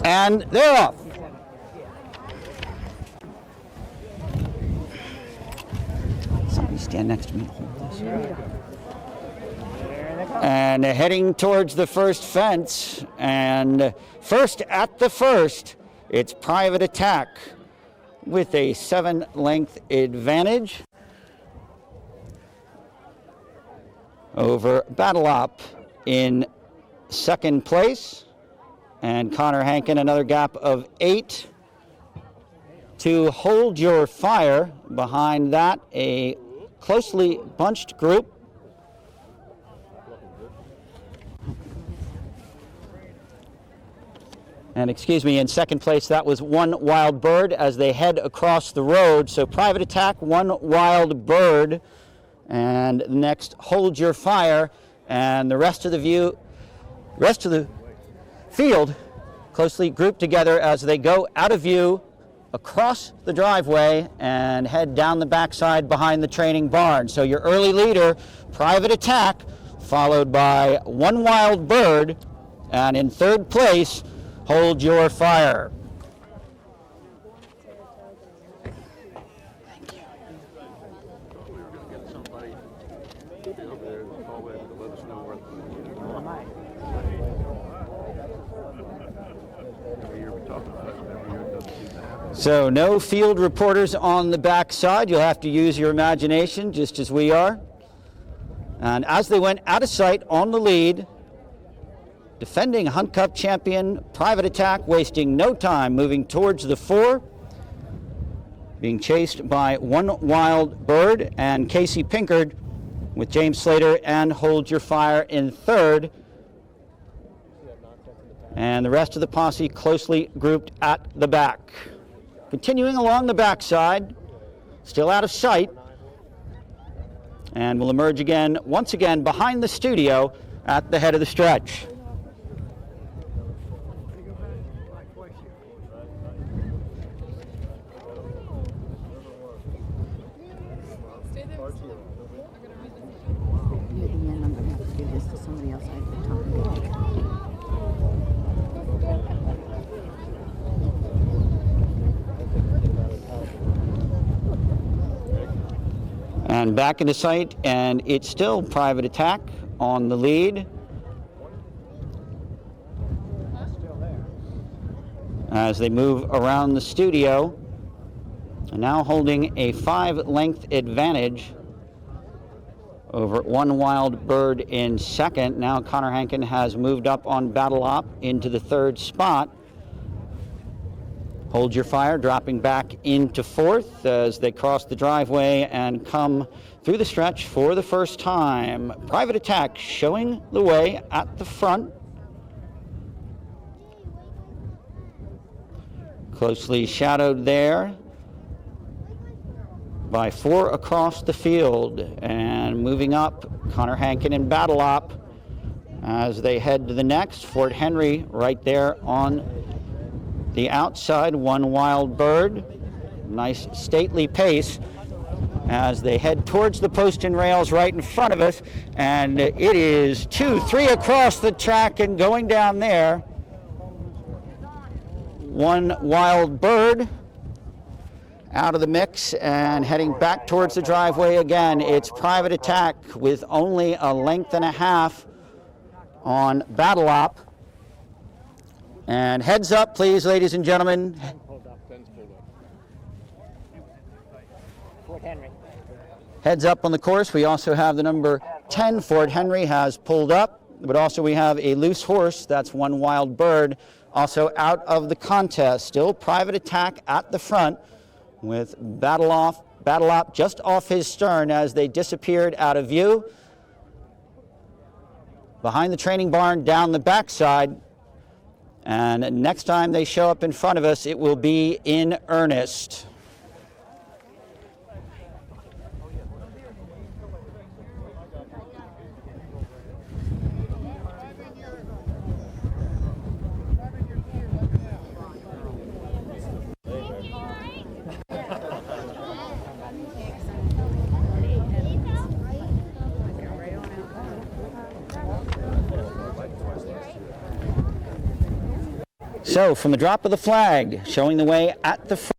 And they're off. Somebody stand next to me and hold this. And heading towards the first fence. And first at the first, it's Private Attack with a 7-length advantage over Battle Op in second place. And Connor Hankin, another gap of 8 to Hold Your Fire. Behind that, a closely bunched group. And excuse me, in second place, that was One Wild Bird as they head across the road. So Private Attack, One Wild Bird, and next Hold Your Fire, and the rest of the field closely grouped together as they go out of view across the driveway and head down the backside behind the training barn. So your early leader, Private Attack, followed by One Wild Bird, and in third place, Hold Your Fire. Thank you. So no field reporters on the backside. You'll have to use your imagination, just as we are. And as they went out of sight on the lead, defending Hunt Cup champion Private Attack, wasting no time, moving towards the 4, being chased by One Wild Bird and Casey Pinkard, with James Slater and Hold Your Fire in third. And the rest of the posse closely grouped at the back. Continuing along the backside, still out of sight, and will emerge again, once again, behind the studio at the head of the stretch. And back into sight, and it's still Private Attack on the lead. As they move around the studio, and now holding a 5-length advantage over One Wild Bird in second. Now Connor Hankin has moved up on Battle Op into the third spot. Hold Your Fire dropping back into fourth as they cross the driveway and come through the stretch for the first time. Private Attack showing the way at the front. Closely shadowed there by 4 across the field. And moving up, Connor Hankin and Battle Op as they head to the next. Fort Henry right there on the outside. One Wild Bird, nice stately pace as they head towards the post and rails right in front of us. And it is 2, 3 across the track and going down there. One Wild Bird out of the mix and heading back towards the driveway again. It's Private Attack with only a length and a half on Battle Op. And heads up, please, ladies and gentlemen. Fort Henry. Heads up on the course. We also have the number 10, Fort Henry, has pulled up. But also we have a loose horse, that's One Wild Bird, also out of the contest. Still Private Attack at the front with Battle Op just off his stern as they disappeared out of view. Behind the training barn, down the backside. And next time they show up in front of us, it will be in earnest. So from the drop of the flag, showing the way at the front,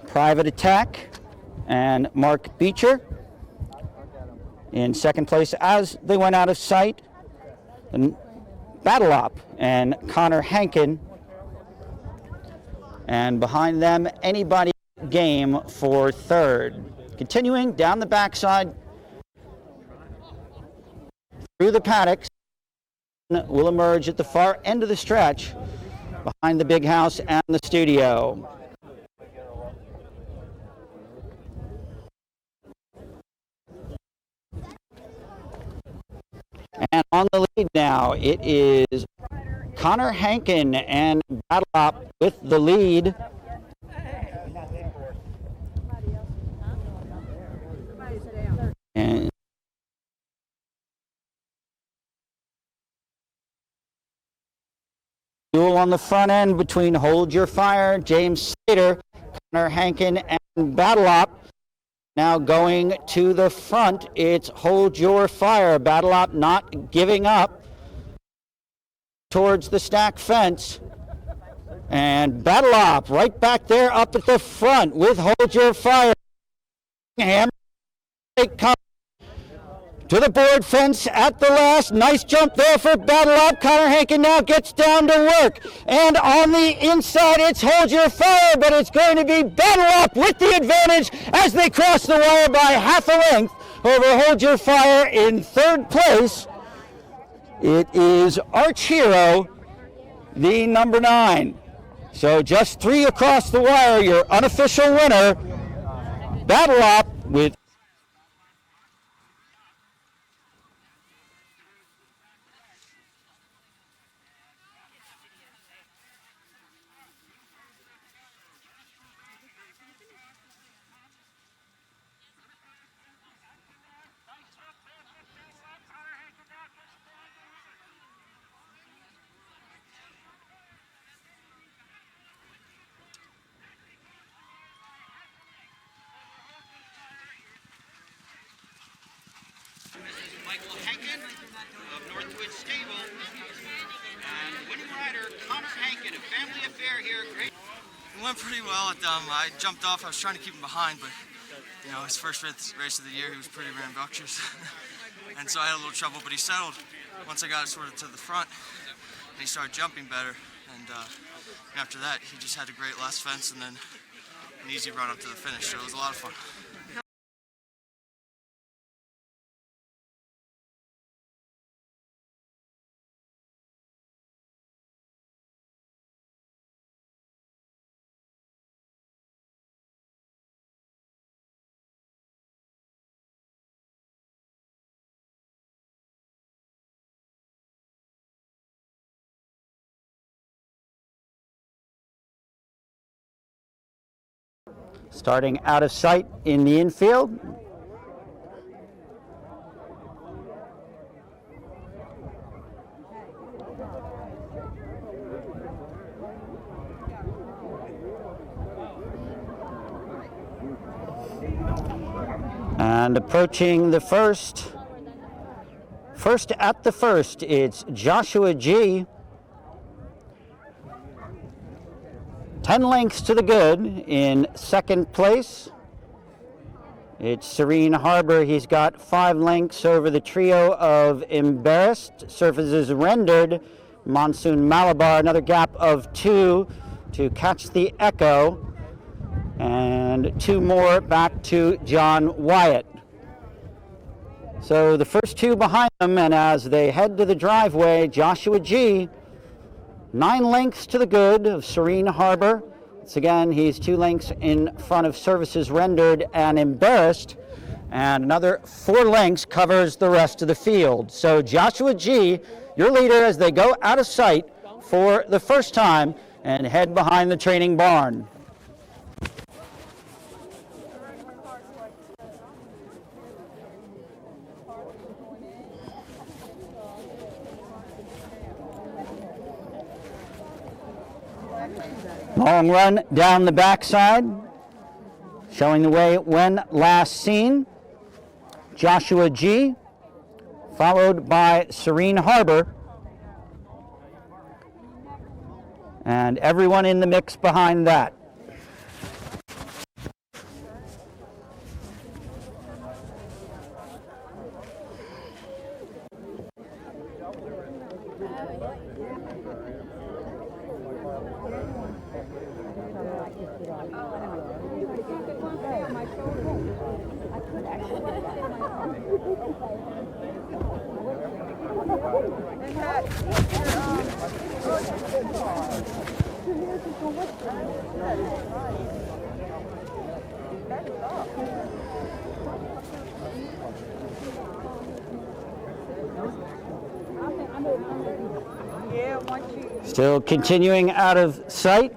Private Attack and Mark Beecher. In second place as they went out of sight, and Battle Op and Connor Hankin. And behind them, Anybody Game for third. Continuing down the backside through the paddocks, will emerge at the far end of the stretch behind the big house and the studio. And on the lead now, it is Connor Hankin and Battle Op with the lead. And duel on the front end between Hold Your Fire, James Slater, Connor Hankin, and Battle Op. Now going to the front, it's Hold Your Fire. Battle Op not giving up towards the stack fence. And Battle Op right back there up at the front with Hold Your Fire. Hammer come to the board fence at the last. Nice jump there for Battle Op. Connor Hankin now gets down to work. And on the inside, it's Hold Your Fire, but it's going to be Battle Op with the advantage as they cross the wire by half a length over Hold Your Fire in third place. It is Arch Hero, the number 9. So just 3 across the wire, your unofficial winner, Battle Op with Michael Hankin of Northwood Stable, and winning rider Connor Hankin, a family affair here. Great. It went pretty well. I jumped off. I was trying to keep him behind, but you know, his first race of the year, he was pretty rambunctious, and so I had a little trouble. But he settled once I got it sort of to the front, and he started jumping better. And after that, he just had a great last fence, and then an easy run up to the finish. So it was a lot of fun. starting out of sight in the infield. And approaching the first at the first, it's Joshua G. 10 lengths to the good in second place. It's Serene Harbor. He's got 5 lengths over the trio of Embarrassed, Surfaces Rendered, Monsoon Malabar, another gap of 2 to Catch the Echo, and 2 more back to John Wyatt. So the first 2 behind them, and as they head to the driveway, Joshua G., 9 lengths to the good of Serene Harbor. Once again, he's 2 lengths in front of Services Rendered and Embarrassed, and another 4 lengths covers the rest of the field. So Joshua G., your leader as they go out of sight for the first time and head behind the training barn. Long run down the backside, showing the way when last seen. Joshua G., followed by Serene Harbor. and everyone in the mix behind that. Still continuing out of sight.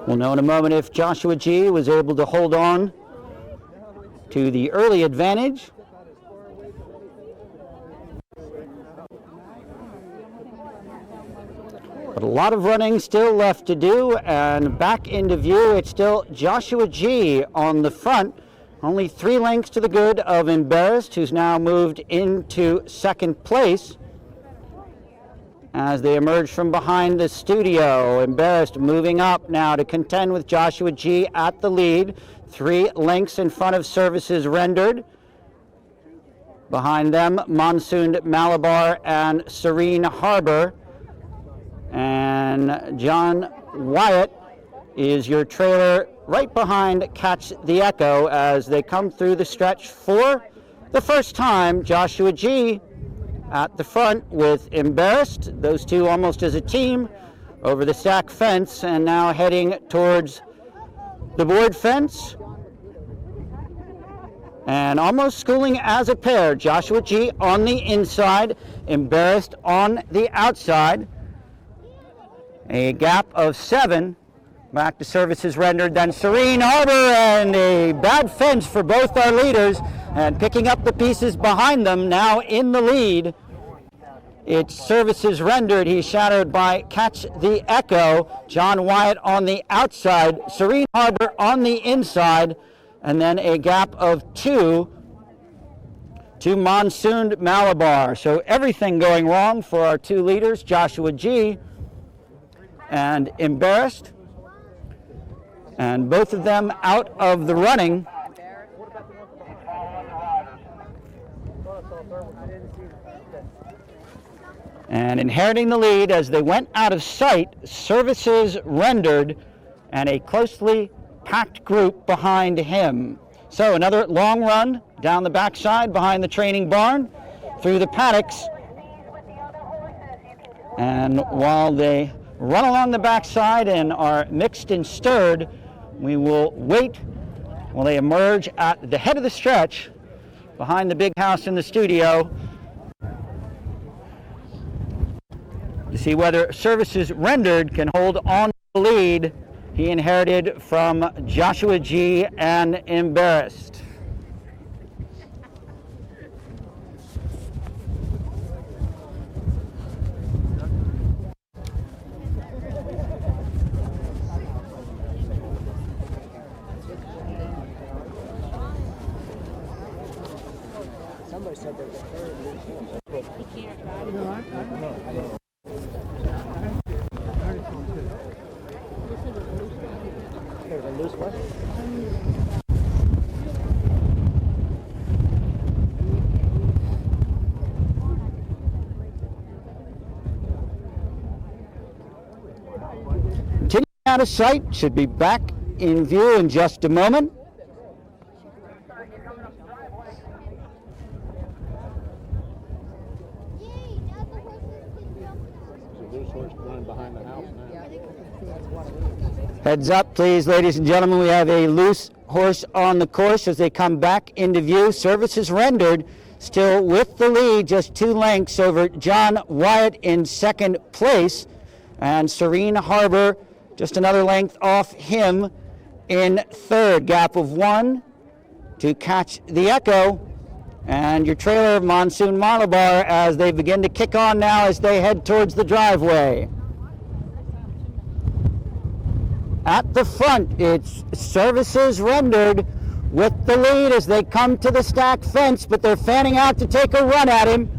We'll know in a moment if Joshua G was able to hold on to the early advantage. But a lot of running still left to do, and back into view, it's still Joshua G on the front. Only 3 lengths to the good of Embarrassed, who's now moved into second place. As they emerge from behind the studio, Embarrassed moving up now to contend with Joshua G at the lead. 3 lengths in front of Services Rendered. Behind them, Monsoon Malabar and Serene Harbor. And John Wyatt is your trailer right behind Catch the Echo as they come through the stretch for the first time. Joshua G at the front with Embarrassed, those two almost as a team over the sack fence, and now heading towards the board fence and almost schooling as a pair. Joshua G on the inside, Embarrassed on the outside. A gap of 7. Back to Services Rendered, then Serene Harbor, and a bad fence for both our leaders, and picking up the pieces behind them now in the lead. It's Services Rendered. He's shadowed by Catch the Echo. John Wyatt on the outside, Serene Harbor on the inside, and then a gap of 2 to Monsoon Malabar. So everything going wrong for our 2 leaders, Joshua G and Embarrassed. And both of them out of the running. And inheriting the lead as they went out of sight, Services Rendered, and a closely packed group behind him. So another long run down the backside behind the training barn, through the paddocks. And while they run along the backside and are mixed and stirred, we will wait while they emerge at the head of the stretch behind the big house in the studio to see whether Services Rendered can hold on to the lead he inherited from Joshua G and Embarrassed. Continuing out of sight, should be back in view in just a moment. Heads up, please, ladies and gentlemen. We have a loose horse on the course as they come back into view. Services Rendered still with the lead, just 2 lengths over John Wyatt in second place. And Serene Harbor just another length off him in third. Gap of 1 to Catch the Echo. And your trailer, Monsoon Malabar, as they begin to kick on now as they head towards the driveway. At the front, it's Services Rendered with the lead as they come to the stack fence, but they're fanning out to take a run at him.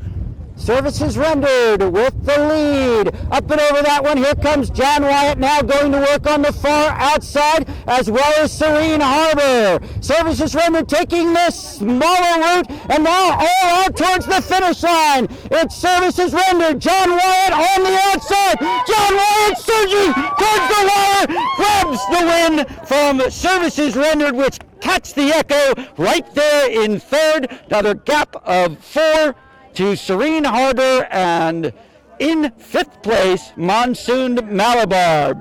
Services rendered with the lead. Up and over that one. Here comes John Wyatt now going to work on the far outside, as well as Serene Harbor. Services rendered taking this smaller route, and now all out towards the finish line. It's services rendered. John Wyatt on the outside. John Wyatt surging towards the wire. Grabs the win from services rendered, which catch the echo right there in third. Another gap of 4 to Serene Harbor, and in 5th place, Monsoon Malabar.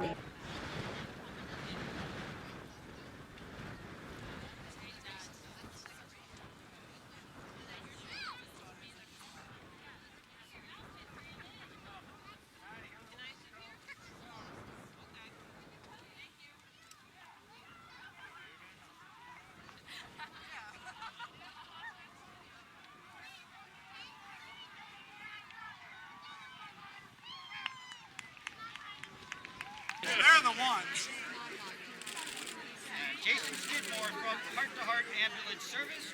They're the ones. Jason Skidmore from Heart to Heart Ambulance Service.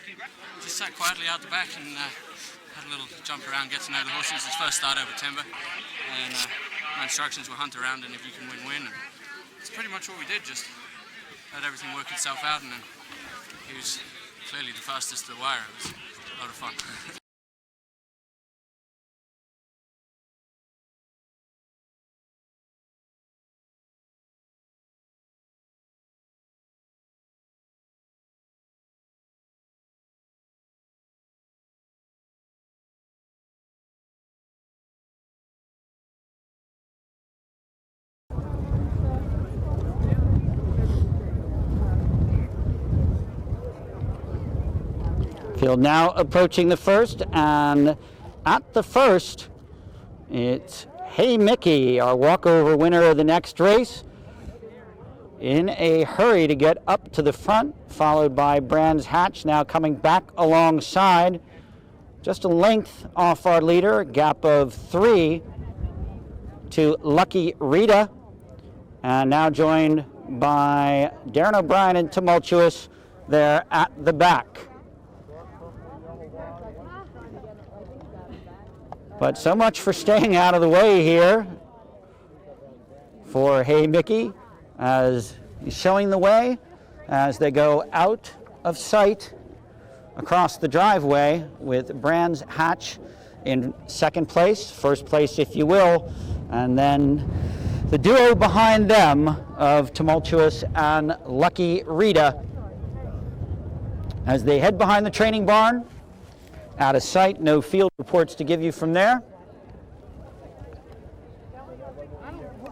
Just sat quietly out the back and had a little jump around, get to know the horses. His first start over timber, and my instructions were hunt around, and if you can win, win. And it's pretty much what we did. Just let everything work itself out, and then he was clearly the fastest to the wire. It was a lot of fun. Field now approaching the first, and at the first, it's Hey Mickey, our walkover winner of the next race, in a hurry to get up to the front, followed by Brands Hatch now coming back alongside, just a length off our leader, a gap of 3 to Lucky Rita, and now joined by Darren O'Brien and Tumultuous there at the back. But so much for staying out of the way here for Hey Mickey, as he's showing the way as they go out of sight across the driveway, with Brands Hatch in 2nd place, 1st place if you will, and then the duo behind them of Tumultuous and Lucky Rita as they head behind the training barn. Out of sight, no field reports to give you from there.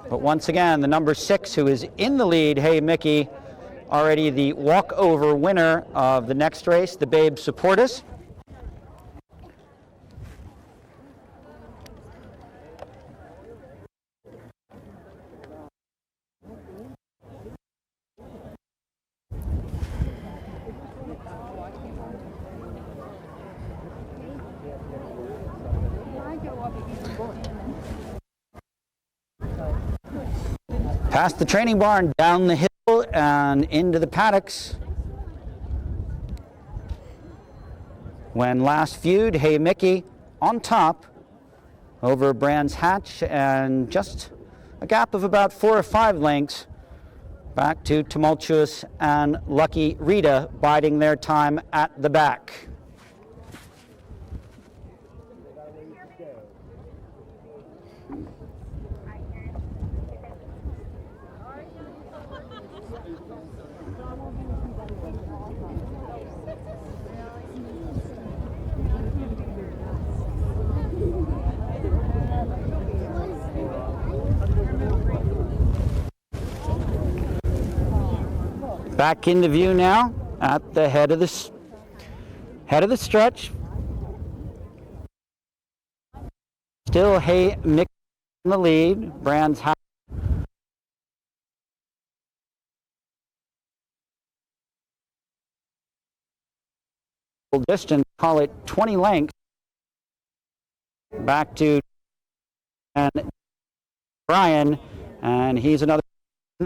But once again, the number 6, who is in the lead, Hey Mickey, already the walkover winner of the next race, the Babe Support Us. Past the training barn, down the hill, and into the paddocks. When last viewed, Hey Mickey on top over Brands Hatch, and just a gap of about 4 or 5 lengths back to Tumultuous and Lucky Rita, biding their time at the back. Back into view now at the head of the stretch. Still Hey Mickey in the lead. Brands Hatch distance, call it 20 lengths. Back to and Brian, and he's another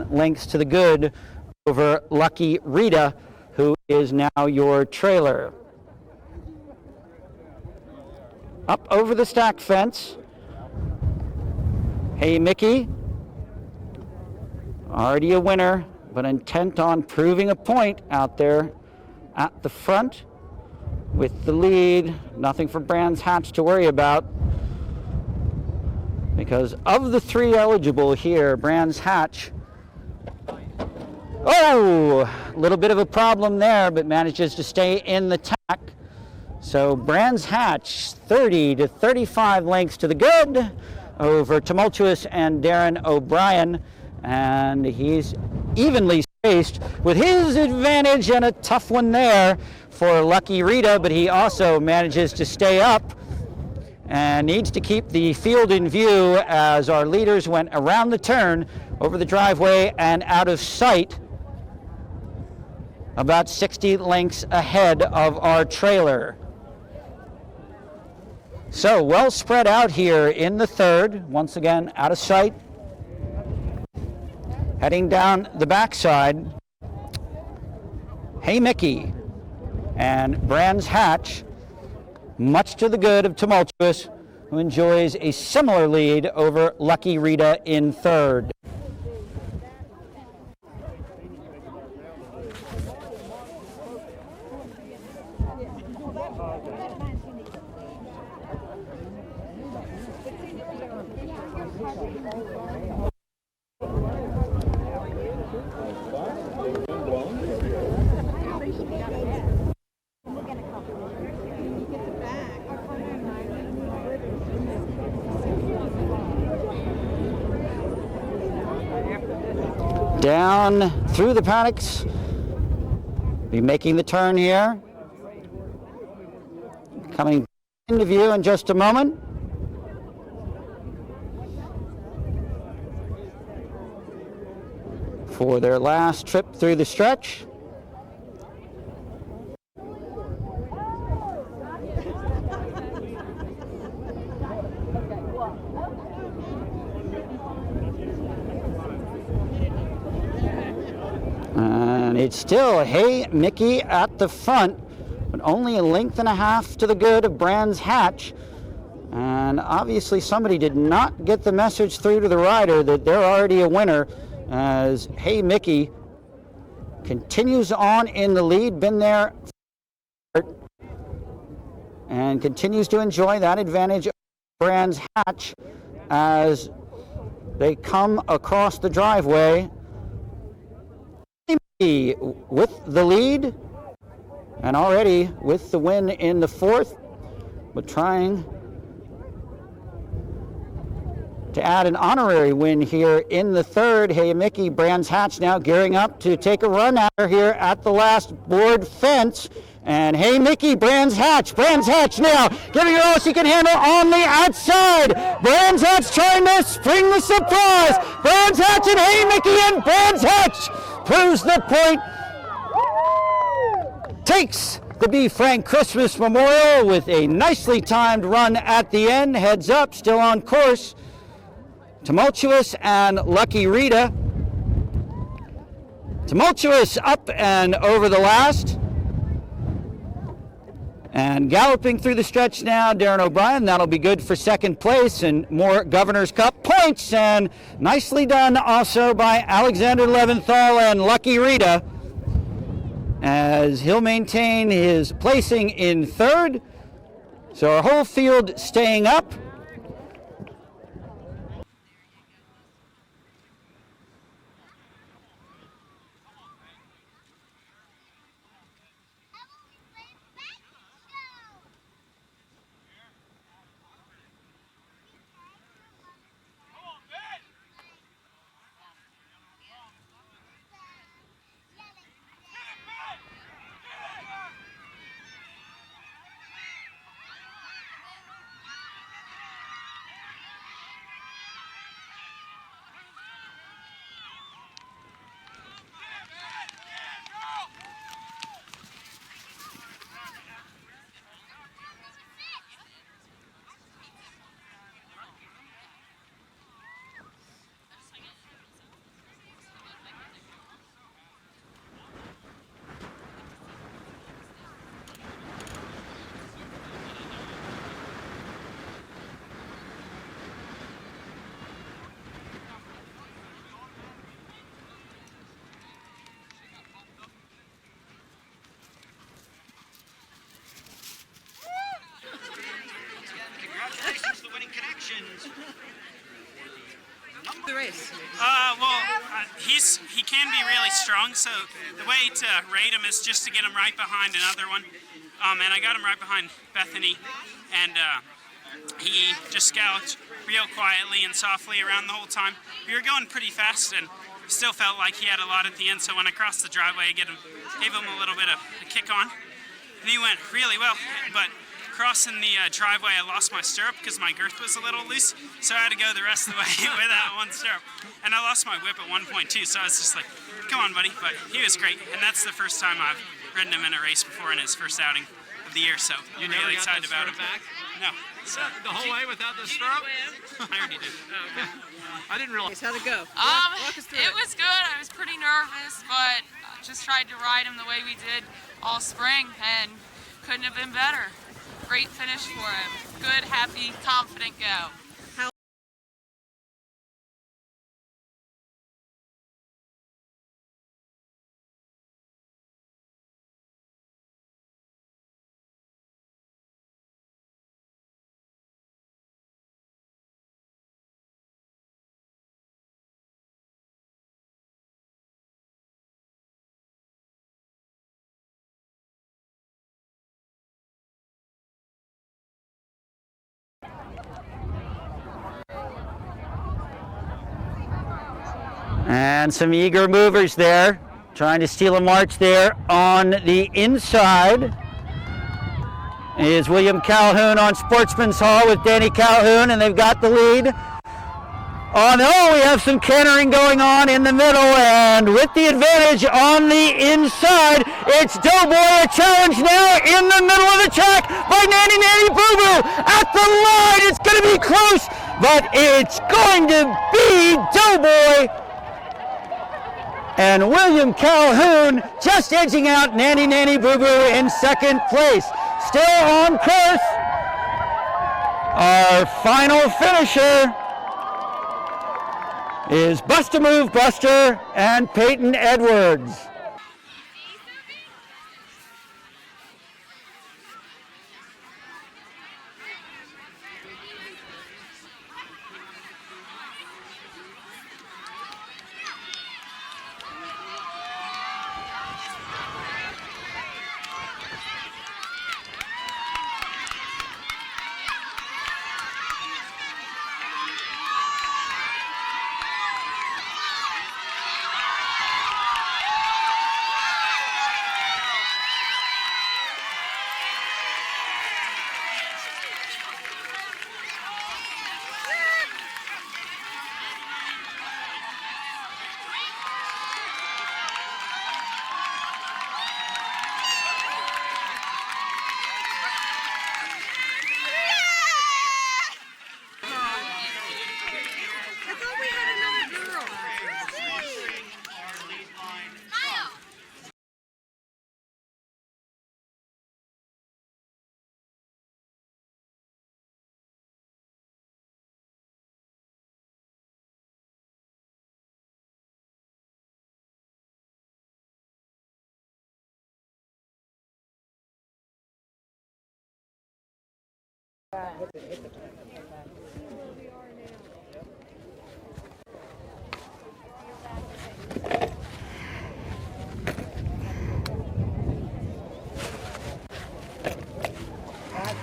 lengths to the good over Lucky Rita, who is now your trailer. up over the stack fence. Hey Mickey, already a winner, but intent on proving a point out there at the front with the lead. Nothing for Brands Hatch to worry about, because of the 3 eligible here, Brands Hatch, oh, a little bit of a problem there, but manages to stay in the tack. So Brands Hatch 30 to 35 lengths to the good over Tumultuous and Darren O'Brien, and he's evenly spaced with his advantage, and a tough one there for Lucky Rita, but he also manages to stay up and needs to keep the field in view as our leaders went around the turn, over the driveway and out of sight, about 60 lengths ahead of our trailer. So well spread out here in the third, once again out of sight. Heading down the backside, Hey Mickey and Brands Hatch, much to the good of Tumultuous, who enjoys a similar lead over Lucky Rita in third. Down through the paddocks, be making the turn here. Coming into view in just a moment. For their last trip through the stretch. And it's still Hey Mickey at the front, but only a length and a half to the good of Brands Hatch. And obviously somebody did not get the message through to the rider that they're already a winner, as Hey Mickey continues on in the lead, been there and continues to enjoy that advantage of Brands Hatch as they come across the driveway. With the lead and already with the win in the fourth, but trying to add an honorary win here in the third. Hey Mickey, Brands Hatch now gearing up to take a run at her here at the last board fence. And Hey Mickey, Brands Hatch now giving her all she can handle on the outside. Brands Hatch trying to spring the surprise. Brands Hatch and Hey Mickey, and Brands Hatch proves the point. Takes the B. Frank Christmas Memorial with a nicely timed run at the end. Heads up, still on course. Tumultuous and Lucky Rita. Tumultuous up and over the last. And galloping through the stretch now, Darren O'Brien. That'll be good for second place and more Governor's Cup points. And nicely done also by Alexander Leventhal and Lucky Rita, as he'll maintain his placing in third. So our whole field staying up. He can be really strong, so the way to rate him is just to get him right behind another one. And I got him right behind Bethany, and he just galloped real quietly and softly around the whole time. We were going pretty fast and still felt like he had a lot at the end, so when I crossed the driveway, I gave him a little bit of a kick on, and he went really well. But crossing the driveway, I lost my stirrup because my girth was a little loose, so I had to go the rest of the way with that one stirrup. And I lost my whip at one point too, so I was just like, come on, buddy. But he was great, and that's the first time I've ridden him in a race before in his first outing of the year, so you really excited about it. Back? No. So the whole way without the stirrup? I already did. Oh, okay. I didn't realize. How'd it go? Walk us through it was good. I was pretty nervous, but I just tried to ride him the way we did all spring, and couldn't have been better. Great finish for him. Good, happy, confident go. And some eager movers there, trying to steal a march there on the inside. Is William Calhoun on Sportsman's Hall with Danny Calhoun, and they've got the lead. Oh no, we have some cantering going on in the middle, and with the advantage on the inside, it's Doughboy, a challenge now in the middle of the track by Nanny Nanny Boo Boo at the line. It's going to be close, but it's going to be Doughboy. And William Calhoun just edging out Nanny Nanny Boo Boo in second place. Still on course, our final finisher is Buster Move Buster and Peyton Edwards.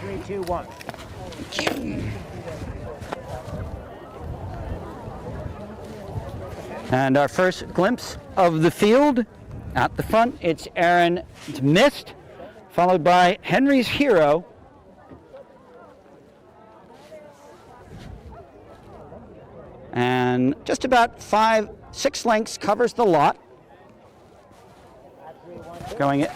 Three, two, one. And our first glimpse of the field at the front, it's Aaron's Mist, followed by Henry's Hero. And just about 5-6 lengths covers the lot. Going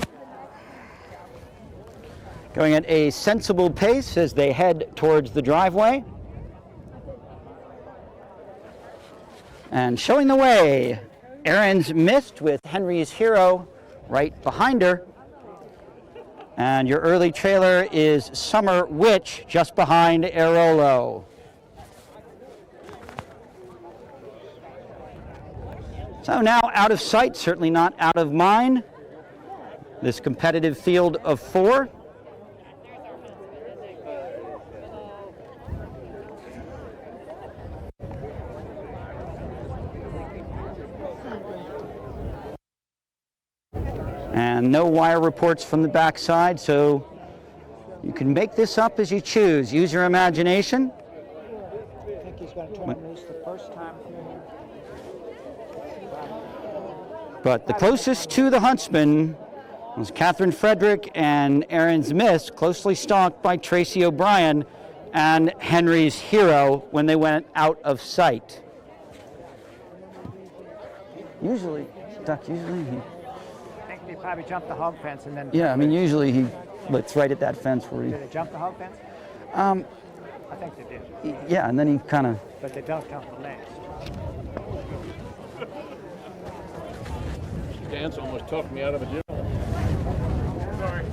at a sensible pace as they head towards the driveway. And showing the way, Aaron's Mist with Henry's Hero right behind her. And your early trailer is Summer Witch just behind Airolo. So now out of sight, certainly not out of mind. This competitive field of 4. And no wire reports from the backside, so you can make this up as you choose. Use your imagination. I think he's going to turn loose the first time. But the closest to the huntsman was Catherine Frederick and Aaron's Miss, closely stalked by Tracy O'Brien and Henry's Hero when they went out of sight. Usually he I think they probably jumped the hog fence and then... yeah, I mean, usually he looks right at that fence where he... Did they jump the hog fence? Um, I think they did. yeah, and then he kind of... But they don't jump the legs. Dance almost talked me out of a gym. Sorry.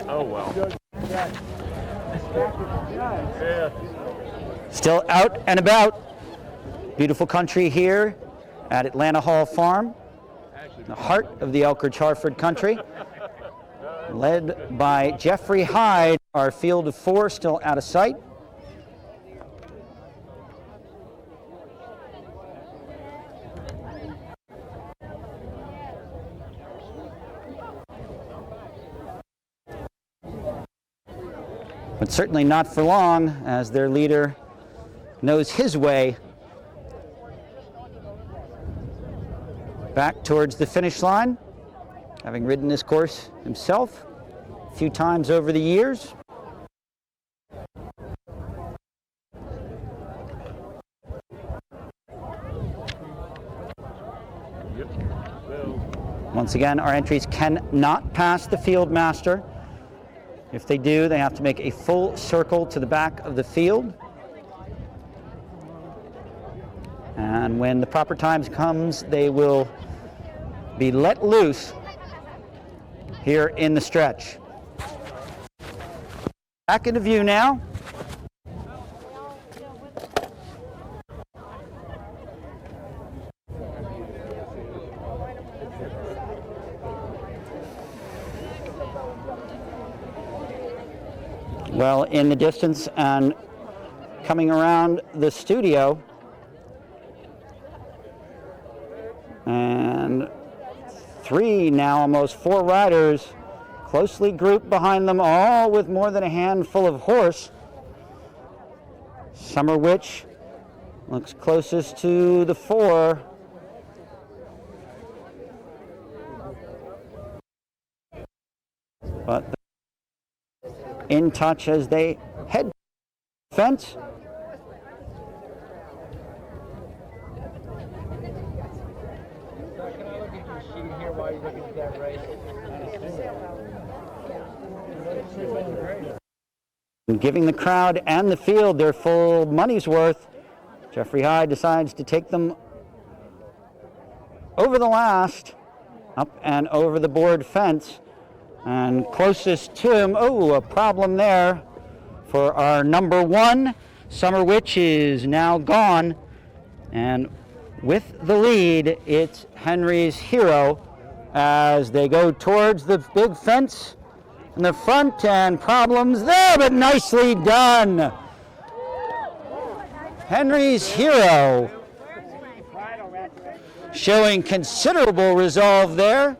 Oh, well. Yeah. Still out and about. Beautiful country here at Atlanta Hall Farm, the heart of the Elkridge Harford country. Led by Jeffrey Hyde, our field of 4 still out of sight. But certainly not for long, as their leader knows his way back towards the finish line, having ridden this course himself a few times over the years. Once again, our entries cannot pass the field master. If they do, they have to make a full circle to the back of the field. And when the proper times comes, they will be let loose here in the stretch. Back into view now. Well, in the distance and coming around the studio, and 3 now, almost 4 riders closely grouped behind them, all with more than a handful of horse. Summer Witch looks closest to the 4. But in touch as they head to the fence. Giving the crowd and the field their full money's worth, Jeffrey Hyde decides to take them over the last, up and over the board fence. And closest to him, oh, a problem there for our number 1. Summer Witch is now gone. And with the lead, it's Henry's Hero as they go towards the big fence in the front, and problems there, but nicely done. Henry's Hero showing considerable resolve there.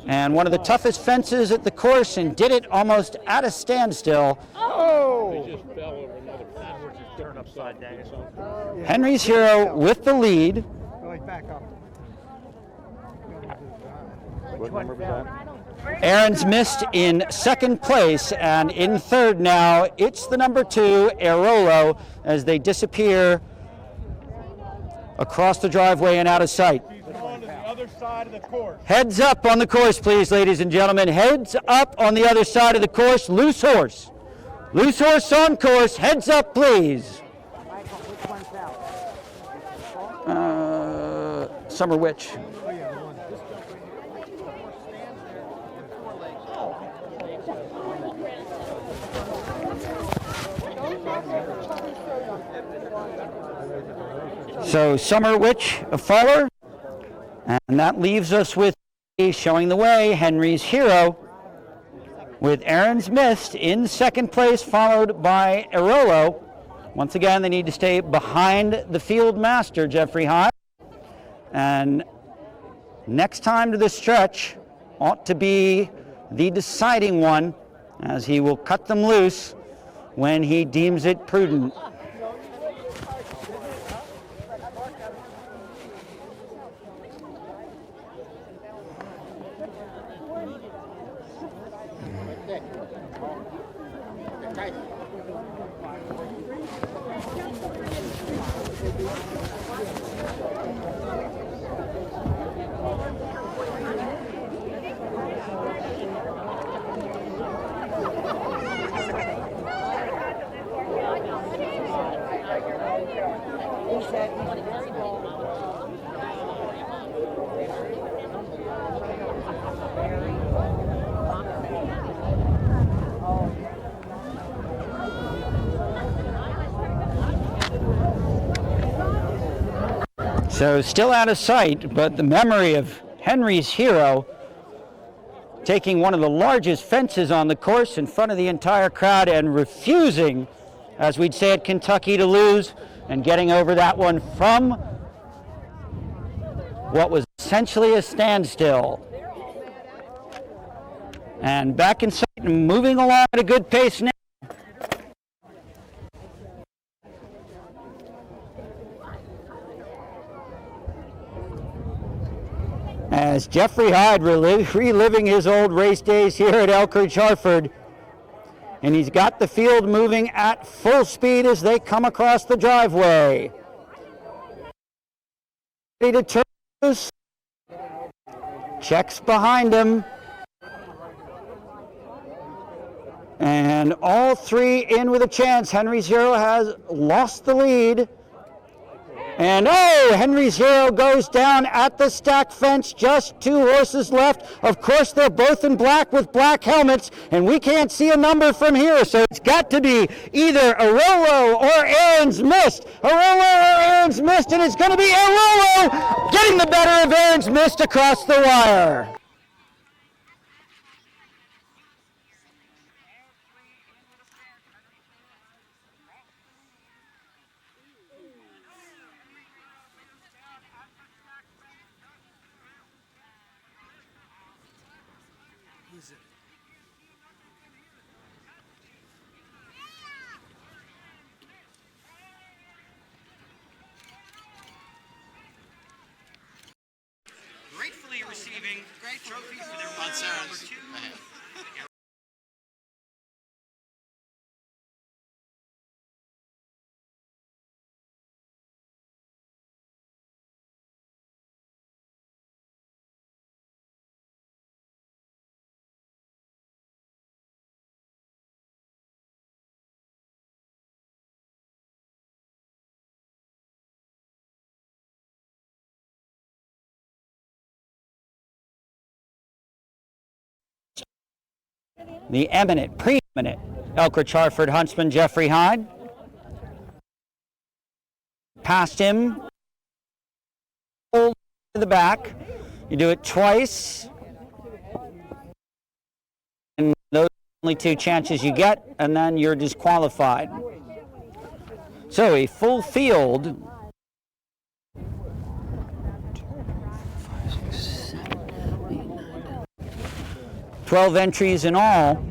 And one of the toughest fences at the course, and did it almost at a standstill. Oh! They just fell over another fence, which is turned upside down. Henry's Hero with the lead. Going back up. What number was that? Aaron's Mist in 2nd place, and in 3rd now, it's the number 2, Airolo, as they disappear across the driveway and out of sight. Side of the course. Heads up on the course, please, ladies and gentlemen. Heads up on the other side of the course. Loose horse. Loose horse on course. Heads up, please. Summer Witch. So Summer Witch, a faller. And that leaves us with, showing the way, Henry's Hero, with Aaron's Mist in 2nd place, followed by Airolo. Once again, they need to stay behind the field master, Jeffrey Hyde. And next time to the stretch ought to be the deciding one, as he will cut them loose when he deems it prudent. So still out of sight, but the memory of Henry's hero taking one of the largest fences on the course in front of the entire crowd and refusing, as we'd say at Kentucky, to lose, and getting over that one from what was essentially a standstill. And back in sight and moving along at a good pace now. As Jeffrey Hyde reliving his old race days here at Elkridge Harford. And he's got the field moving at full speed as they come across the driveway. Ready to turn loose. Checks behind him. And all three in with a chance. Henry's hero has lost the lead. And oh, Henry's hero goes down at the stack fence, just 2 horses left. Of course, they're both in black with black helmets, and we can't see a number from here, so it's got to be either Arolo or Aaron's Mist. Arolo or Aaron's Mist, and it's going to be Arolo getting the better of Aaron's Mist across the wire. Gratefully receiving trophy for their run number 2. The eminent, preeminent Elkridge Harford huntsman Jeffrey Hyde. Past him, to the back. You do it twice, and those are the only 2 chances you get, and then you're disqualified. So a full field. 12 entries in all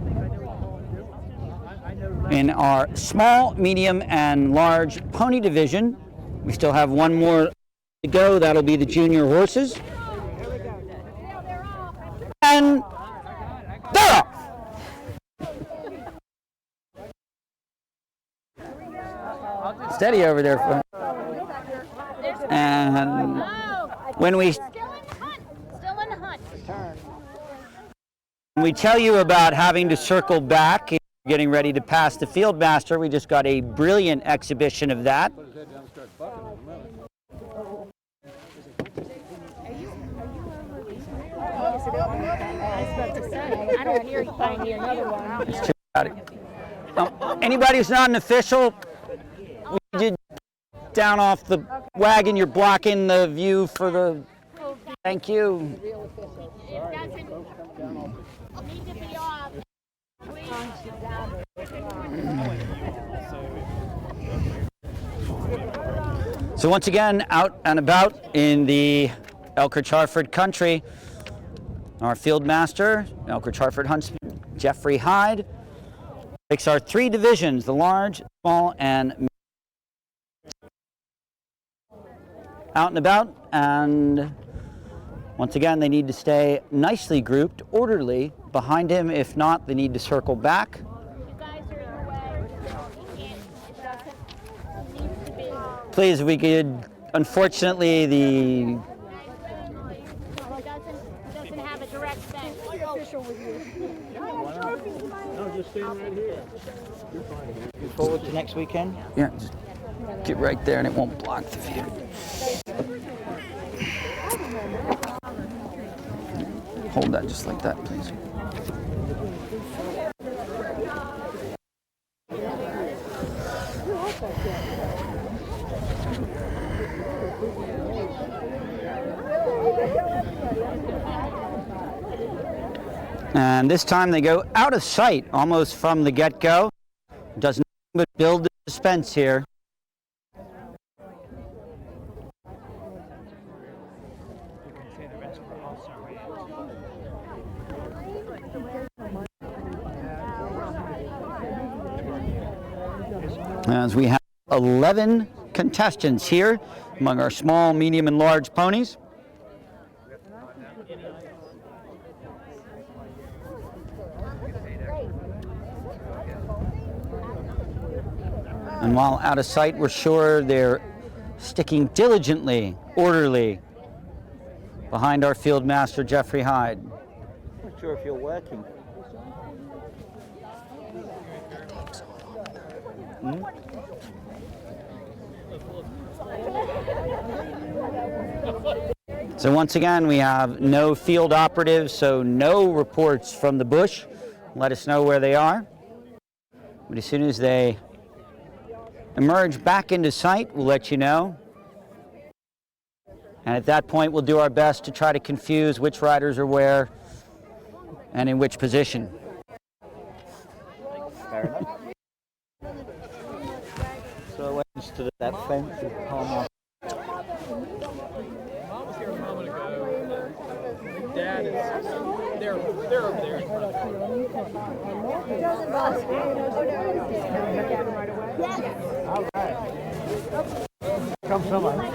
in our small, medium, and large pony division. We still have one more to go. That'll be the junior horses. And they're off. Steady over there. And when we tell you about having to circle back, getting ready to pass the field master, we just got a brilliant exhibition of that. I don't hear you. I hear another one. Anybody who's not an official, we did down off the wagon. You're blocking the view for the. Thank you. Need to be off. So once again, out and about in the Elkridge Harford Country. Our field master, Elkridge Harford huntsman Jeffrey Hyde, takes our 3 divisions, the large, small, and medium. Out and about, and once again they need to stay nicely grouped, orderly behind him. If not, they need to circle back. Please, if we could, unfortunately, the doesn't have a direct sense. Official with you. No, just stand right here. You're fine. Look forward to next weekend? Yeah, just get right there and it won't block the view. Hold that just like that, please. And this time they go out of sight almost from the get-go. Does nothing but build the suspense here. As we have 11 contestants here among our small, medium, and large ponies. And while out of sight, we're sure they're sticking diligently, orderly, behind our field master, Jeffrey Hyde. I'm not sure if you're working. So once again, we have no field operatives, so no reports from the bush. Let us know where they are. But as soon as they emerge back into sight, we'll let you know. And at that point, we'll do our best to try to confuse which riders are where and in which position. Fair enough. So I went and stood at that fence with palm off. Mom was here a moment ago. Dad is they're over there in front of All right. Come someone. Here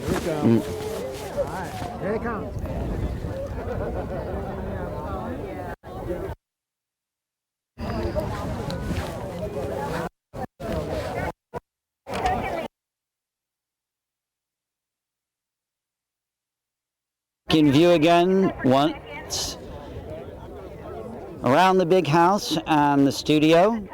we go. All right, here they come. In view again once around the big house and the studio.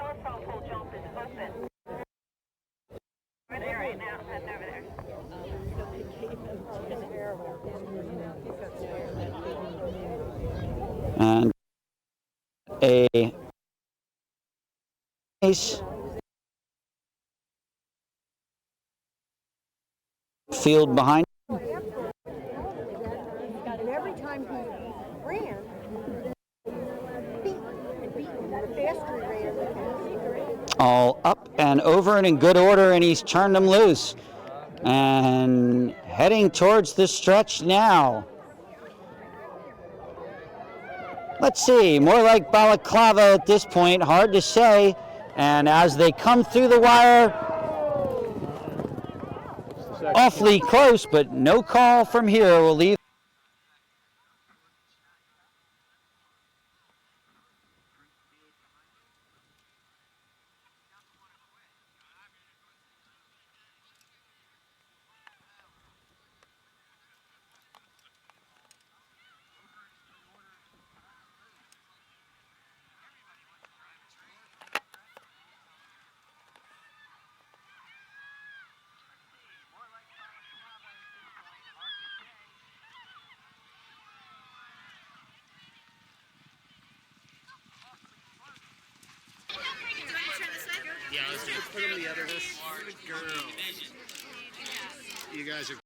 And a nice field behind. And every time he ran, the faster he ran. All up and over and in good order, and he's turned them loose. And heading towards the stretch now. Let's see, more like balaclava at this point, hard to say. And as they come through the wire, awfully close, but no call from here. We'll leave. Yeah, let's put them together. Girl. You guys are.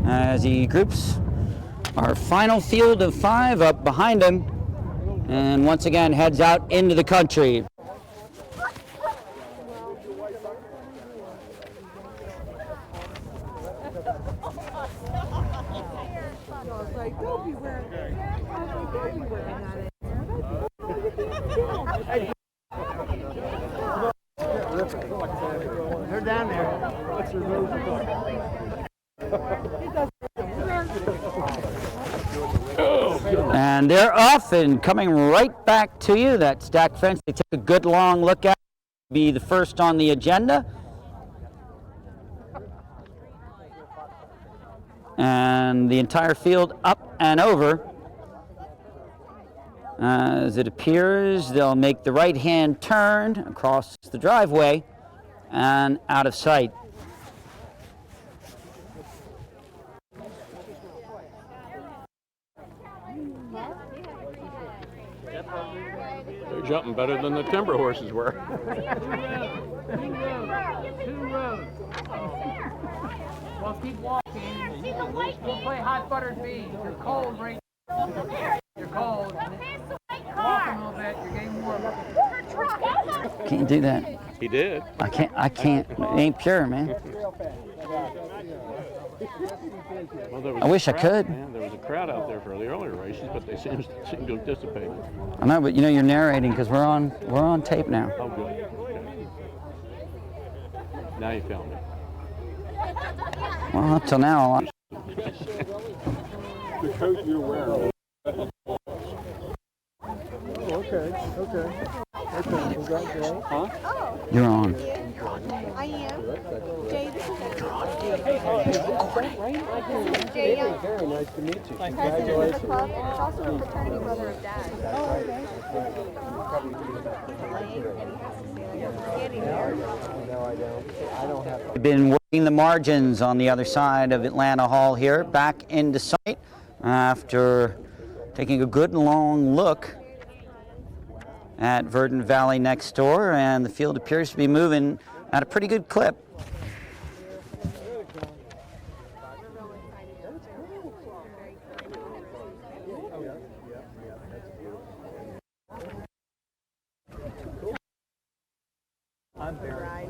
As he groups our final field of 5 up behind him. and once again heads out into the country. They're down there. And they're off and coming right back to you. That stack fence, they took a good long look at it. Be the first on the agenda. And the entire field up and over. As it appears, they'll make the right-hand turn across the driveway and out of sight. They're jumping better than the timber horses were. Two roads. Well, keep walking. We'll play hot buttered beans. You're cold right now. You're cold. Walk a little bit. You're getting warmer. Can't do that. He did. I can't. It ain't pure, man. Well, I wish I could. Man, there was a crowd out there for the earlier races, but they seem to have dissipated. I know, but you know you're narrating because we're on tape now. Oh, good. Okay. Now you found me. Well, up till now. The coat you're wearing. Okay. Congratulations. Huh? You're on. I am. Jay, this is Jay, very nice to meet you. president of the club, and it's also a fraternity brother of Dad. We've been working the margins on the other side of Atlanta Hall here, back into sight after taking a good long look at Verdant Valley next door, and the field appears to be moving at a pretty good clip. I'm very.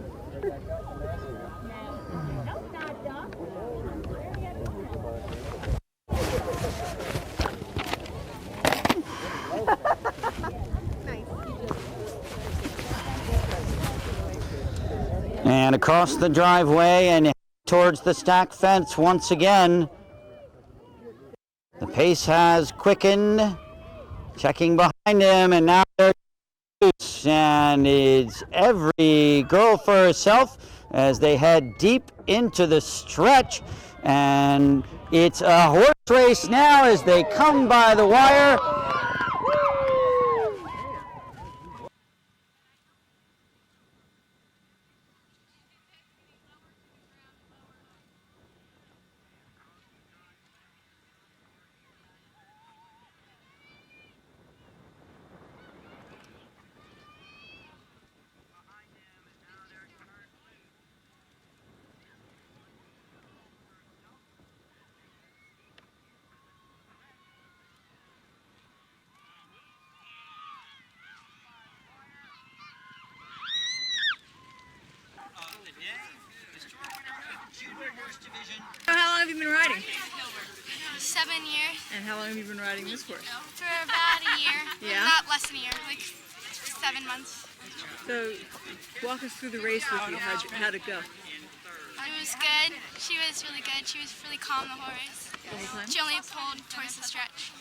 And across the driveway and towards the stack fence once again. The pace has quickened, checking behind him, and now they're loose. And it's every girl for herself as they head deep into the stretch. And it's a horse race now as they come by the wire. How long have you been riding? 7 years. And how long have you been riding this horse? For about a year. Yeah? Not less than a year, like 7 months. So, walk us through the race with you. How'd it go? It was good. She was really good. She was really calm the whole race. The whole time? She only pulled towards the stretch.